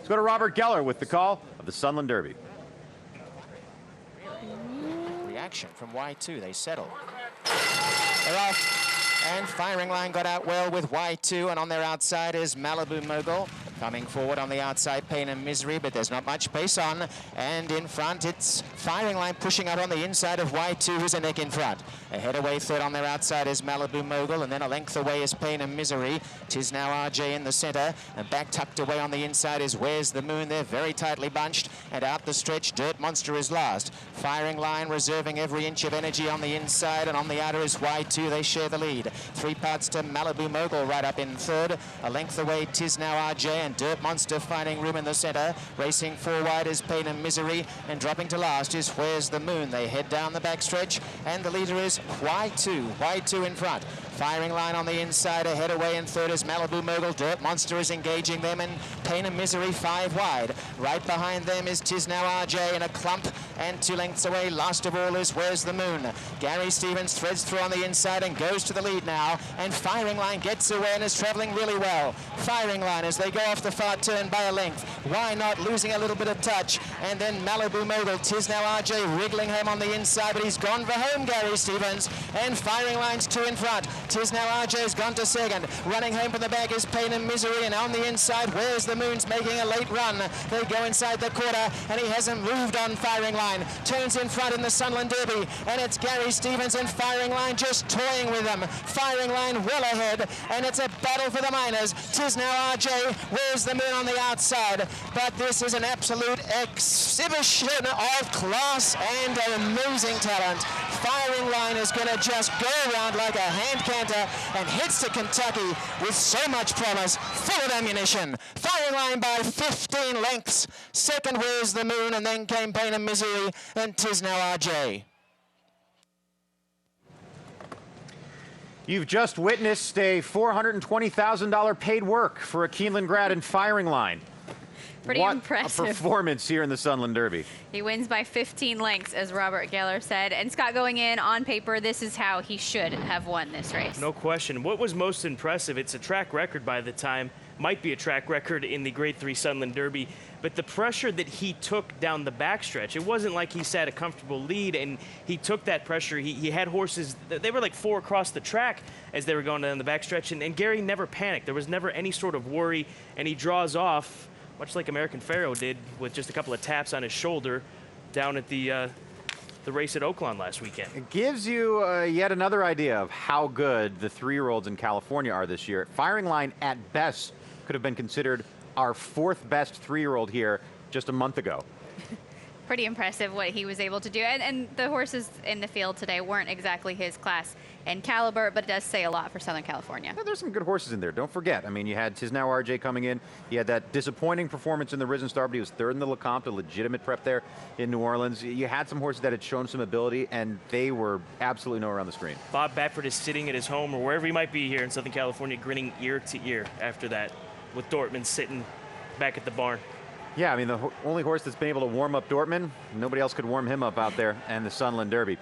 Let's go to Robert Geller with the call of the Sunland Derby. Reaction from Y2, they settle. They're off, and Firing Line got out well with Y2, and on their outside is Malibu Mogul. Coming forward on the outside, Pain and Misery, but there's not much pace on. And in front, it's Firing Line pushing out on the inside of Y2, who's a neck in front. Ahead away third on their outside is Malibu Mogul, and then a length away is Pain and Misery. 'Tis Now RJ in the center, and back tucked away on the inside is Where's the Moon. They're very tightly bunched, and out the stretch, Dirt Monster is last. Firing Line reserving every inch of energy on the inside, and on the outer is Y2. They share the lead. 3 parts to Malibu Mogul right up in third. A length away, 'Tis Now RJ, and Dirt Monster finding room in the center. Racing 4 wide is Pain and Misery, and dropping to last is Where's the Moon. They head down the backstretch, and the leader is Y2 in front. Firing Line on the inside, ahead away in third is Malibu Mogul. Dirt Monster is engaging them, and Pain and Misery 5 wide. Right behind them is 'Tis Now RJ in a clump, and 2 lengths away, last of all, is Where's the Moon. Gary Stevens threads through on the inside and goes to the lead now, and Firing Line gets away and is traveling really well. Firing Line as they go off the far turn by a length. Why Not losing a little bit of touch, and then Malibu Mogul. 'Tis Now RJ wriggling home on the inside, but he's gone for home, Gary Stevens, and Firing Line's 2 in front. 'Tis Now RJ has gone to second. Running home from the back is Pain and Misery, and on the inside, Where's the Moon's making a late run. They go inside the quarter, and he hasn't moved on Firing Line. Turns in front in the Sunland Derby, and it's Gary Stevens and Firing Line just toying with him. Firing Line well ahead, and it's a battle for the minors. 'Tis Now RJ, Where's the Moon on the outside, but this is an absolute exhibition of class and amazing talent. Firing Line is going to just go around like a hand canter and heads to Kentucky with so much promise, full of ammunition. Firing Line by 15 lengths. Second, Where's the Moon, and then came Pain and Misery, and 'Tis Now RJ. You've just witnessed a $420,000 paid work for a Keeneland grad in Firing Line. Pretty what impressive. A performance here in the Sunland Derby. He wins by 15 lengths, as Robert Geller said. And Scott, going in on paper, this is how he should have won this race. No question. What was most impressive, it's a track record by the time, might be a track record in the Grade 3 Sunland Derby, but the pressure that he took down the backstretch, it wasn't like he sat a comfortable lead and he took that pressure. He had horses, they were like 4 across the track as they were going down the backstretch, and Gary never panicked. There was never any sort of worry, and he draws off, much like American Pharoah did, with just a couple of taps on his shoulder down at the race at Oaklawn last weekend. It gives you yet another idea of how good the 3-year-olds in California are this year. Firing Line, at best, could have been considered our 4th best 3-year-old here just a month ago. Pretty impressive what he was able to do. And the horses in the field today weren't exactly his class and caliber, but it does say a lot for Southern California. Yeah, there's some good horses in there. Don't forget. I mean, you had 'Tis Now RJ coming in. He had that disappointing performance in the Risen Star, but he was 3rd in the LeCompte, a legitimate prep there in New Orleans. You had some horses that had shown some ability, and they were absolutely nowhere on the screen. Bob Baffert is sitting at his home or wherever he might be here in Southern California, grinning ear to ear after that, with Dortmund sitting back at the barn. Yeah, I mean, the only horse that's been able to warm up Dortmund, nobody else could warm him up out there, and the Sunland Derby.